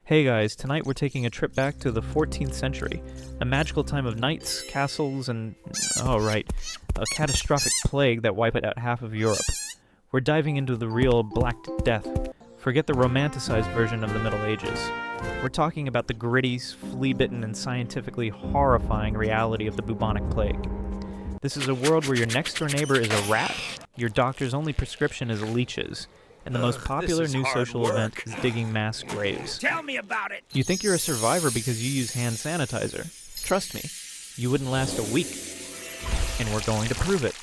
Hey guys, tonight we're taking a trip back to the 14th century, a magical time of knights, castles, and, oh right, a catastrophic plague that wiped out half of Europe. We're diving into the real Black Death. Forget the romanticized version of the Middle Ages. We're talking about the gritty, flea-bitten, and scientifically horrifying reality of the bubonic plague. This is a world where your next-door neighbor is a rat, your doctor's only prescription is leeches, and the most popular new social event is digging mass graves. Tell me about it! You think you're a survivor because you use hand sanitizer. Trust me, you wouldn't last a week. And we're going to prove it.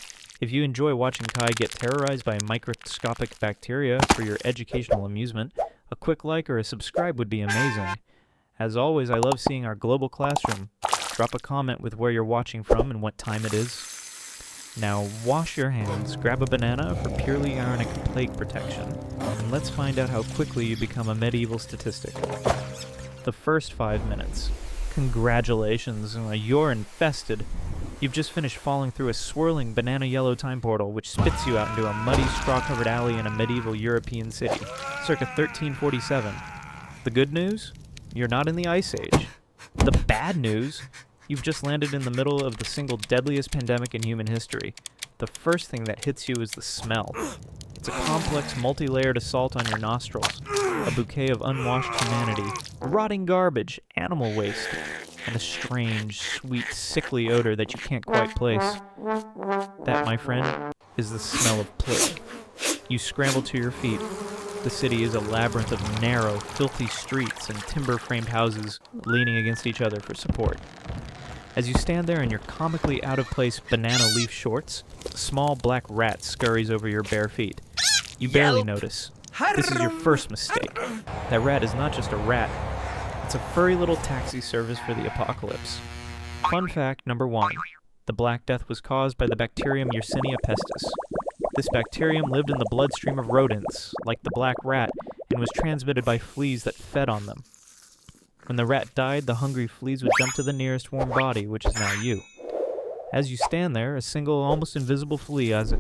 If you enjoy watching Kai get terrorized by microscopic bacteria for your educational amusement, a quick like or a subscribe would be amazing. As always, I love seeing our global classroom. Drop a comment with where you're watching from and what time it is. Now wash your hands, grab a banana for purely ironic plague protection, and let's find out how quickly you become a medieval statistic. The first 5 minutes. Congratulations, you're infested. You've just finished falling through a swirling banana yellow time portal which spits you out into a muddy straw-covered alley in a medieval European city, circa 1347. The good news? You're not in the Ice Age. The bad news? You've just landed in the middle of the single deadliest pandemic in human history. The first thing that hits you is the smell. It's a complex, multi-layered assault on your nostrils, a bouquet of unwashed humanity, rotting garbage, animal waste, and a strange, sweet, sickly odor that you can't quite place. That, my friend, is the smell of plague. You scramble to your feet. The city is a labyrinth of narrow, filthy streets and timber-framed houses leaning against each other for support. As you stand there in your comically out-of-place banana leaf shorts, a small black rat scurries over your bare feet. You barely notice. This is your first mistake. That rat is not just a rat. It's a furry little taxi service for the apocalypse. Fun fact number 1. The Black Death was caused by the bacterium Yersinia pestis. This bacterium lived in the bloodstream of rodents, like the black rat, and was transmitted by fleas that fed on them. When the rat died, the hungry fleas would jump to the nearest warm body, which is now you. As you stand there, a single, almost invisible flea, as a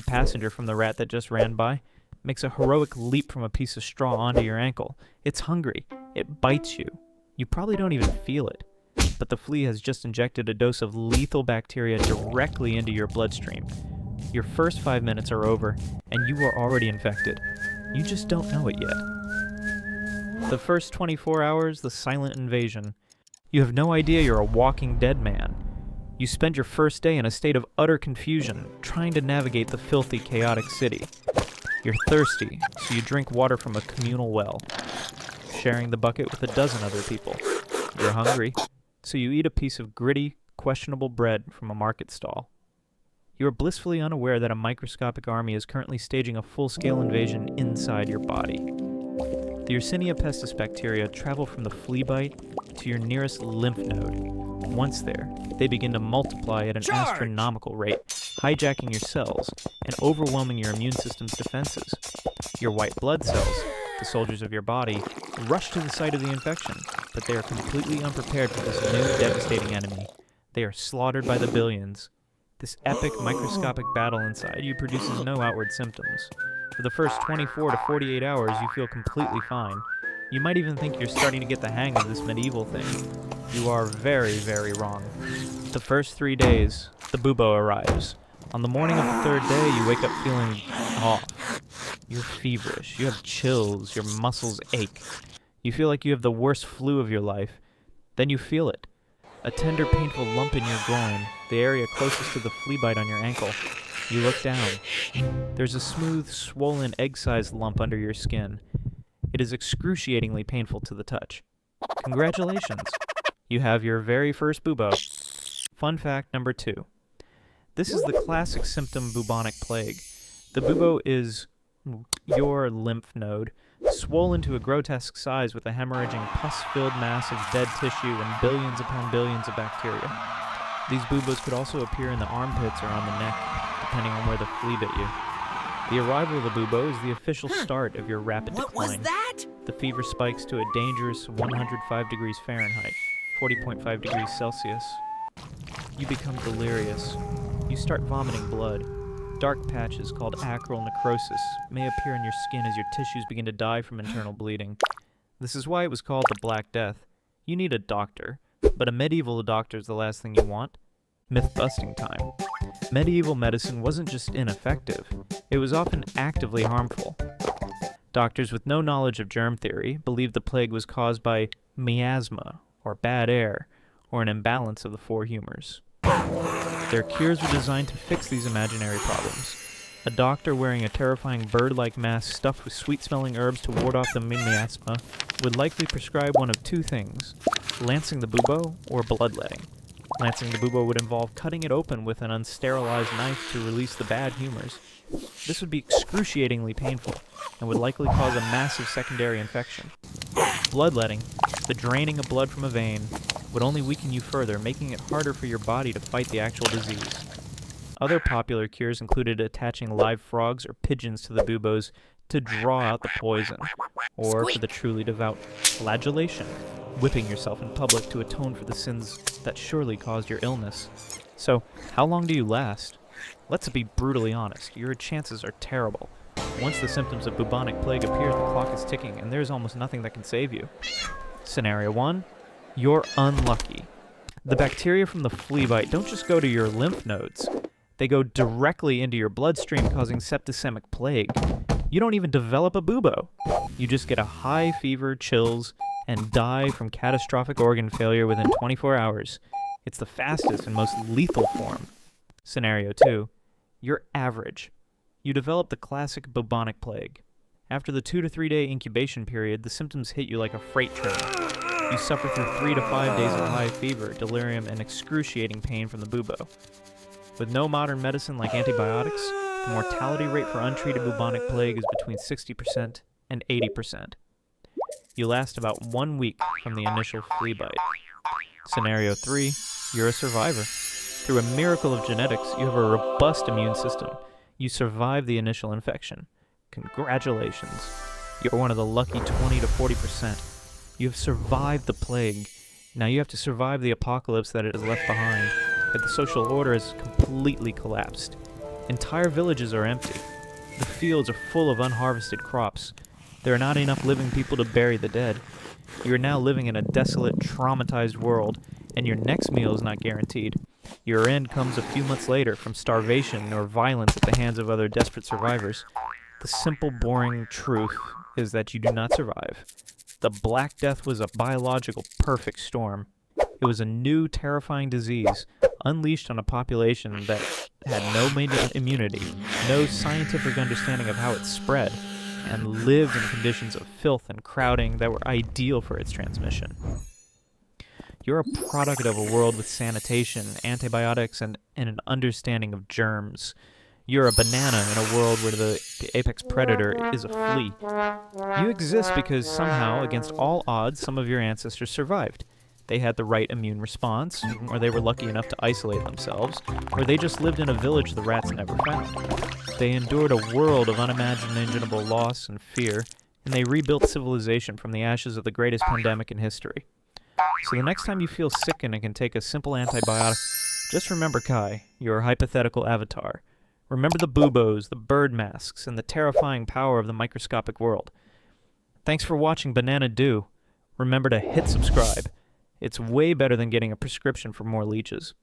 passenger from the rat that just ran by, makes a heroic leap from a piece of straw onto your ankle. It's hungry. It bites you. You probably don't even feel it. But the flea has just injected a dose of lethal bacteria directly into your bloodstream. Your first 5 minutes are over, and you are already infected. You just don't know it yet. The first 24 hours, the silent invasion. You have no idea you're a walking dead man. You spend your first day in a state of utter confusion, trying to navigate the filthy, chaotic city. You're thirsty, so you drink water from a communal well, sharing the bucket with a dozen other people. You're hungry, so you eat a piece of gritty, questionable bread from a market stall. You are blissfully unaware that a microscopic army is currently staging a full-scale invasion inside your body. The Yersinia pestis bacteria travel from the flea bite to your nearest lymph node. Once there, they begin to multiply at an astronomical rate, hijacking your cells and overwhelming your immune system's defenses. Your white blood cells, the soldiers of your body, rush to the site of the infection, but they are completely unprepared for this new devastating enemy. They are slaughtered by the billions. This epic microscopic battle inside you produces no outward symptoms. For the first 24 to 48 hours, you feel completely fine. You might even think you're starting to get the hang of this medieval thing. You are very, very wrong. The first 3 days, the bubo arrives. On the morning of the third day, you wake up feeling off. You're feverish, you have chills, your muscles ache. You feel like you have the worst flu of your life. Then you feel it. A tender, painful lump in your groin, the area closest to the flea bite on your ankle. You look down. There's a smooth, swollen, egg-sized lump under your skin. It is excruciatingly painful to the touch. Congratulations. You have your very first bubo. Fun fact number 2. This is the classic symptom bubonic plague. The bubo is your lymph node, swollen to a grotesque size with a hemorrhaging, pus-filled mass of dead tissue and billions upon billions of bacteria. These buboes could also appear in the armpits or on the neck, depending on where the flea bit you. The arrival of the bubo is the official start of your rapid decline. What was that? The fever spikes to a dangerous 105 degrees Fahrenheit, 40.5 degrees Celsius. You become delirious. You start vomiting blood. Dark patches called acral necrosis may appear in your skin as your tissues begin to die from internal bleeding. This is why it was called the Black Death. You need a doctor, but a medieval doctor is the last thing you want. Myth-busting time. Medieval medicine wasn't just ineffective, it was often actively harmful. Doctors with no knowledge of germ theory believed the plague was caused by miasma, or bad air, or an imbalance of the four humors. Their cures were designed to fix these imaginary problems. A doctor wearing a terrifying bird-like mask stuffed with sweet-smelling herbs to ward off the miasma would likely prescribe one of two things: lancing the bubo or bloodletting. Lancing the bubo would involve cutting it open with an unsterilized knife to release the bad humors. This would be excruciatingly painful and would likely cause a massive secondary infection. Bloodletting, the draining of blood from a vein, would only weaken you further, making it harder for your body to fight the actual disease. Other popular cures included attaching live frogs or pigeons to the buboes to draw out the poison, or for the truly devout, flagellation, whipping yourself in public to atone for the sins that surely caused your illness. So, how long do you last? Let's be brutally honest, your chances are terrible. Once the symptoms of bubonic plague appear, the clock is ticking, and there's almost nothing that can save you. Scenario 1. You're unlucky. The bacteria from the flea bite don't just go to your lymph nodes. They go directly into your bloodstream, causing septicemic plague. You don't even develop a bubo. You just get a high fever, chills, and die from catastrophic organ failure within 24 hours. It's the fastest and most lethal form. Scenario 2. You're average. You develop the classic bubonic plague. After the 2 to 3 day incubation period, the symptoms hit you like a freight train. You suffer through 3 to 5 days of high fever, delirium, and excruciating pain from the bubo. With no modern medicine like antibiotics, the mortality rate for untreated bubonic plague is between 60% and 80%. You last about 1 week from the initial flea bite. Scenario 3, you're a survivor. Through a miracle of genetics, you have a robust immune system. You survive the initial infection. Congratulations. You're one of the lucky 20 to 40%. You have survived the plague. Now you have to survive the apocalypse that it has left behind. Yet the social order has completely collapsed. Entire villages are empty. The fields are full of unharvested crops. There are not enough living people to bury the dead. You are now living in a desolate, traumatized world, and your next meal is not guaranteed. Your end comes a few months later from starvation or violence at the hands of other desperate survivors. The simple, boring truth is that you do not survive. The Black Death was a biological perfect storm. It was a new, terrifying disease, unleashed on a population that had no immunity, no scientific understanding of how it spread, and lived in conditions of filth and crowding that were ideal for its transmission. You're a product of a world with sanitation, antibiotics, and an understanding of germs. You're a banana in a world where the apex predator is a flea. You exist because somehow, against all odds, some of your ancestors survived. They had the right immune response, or they were lucky enough to isolate themselves, or they just lived in a village the rats never found. They endured a world of unimaginable loss and fear, and they rebuilt civilization from the ashes of the greatest pandemic in history. So the next time you feel sick and can take a simple antibiotic, just remember Kai, your hypothetical avatar. Remember the buboes, the bird masks, and the terrifying power of the microscopic world. Thanks for watching Banana Do. Remember to hit subscribe. It's way better than getting a prescription for more leeches.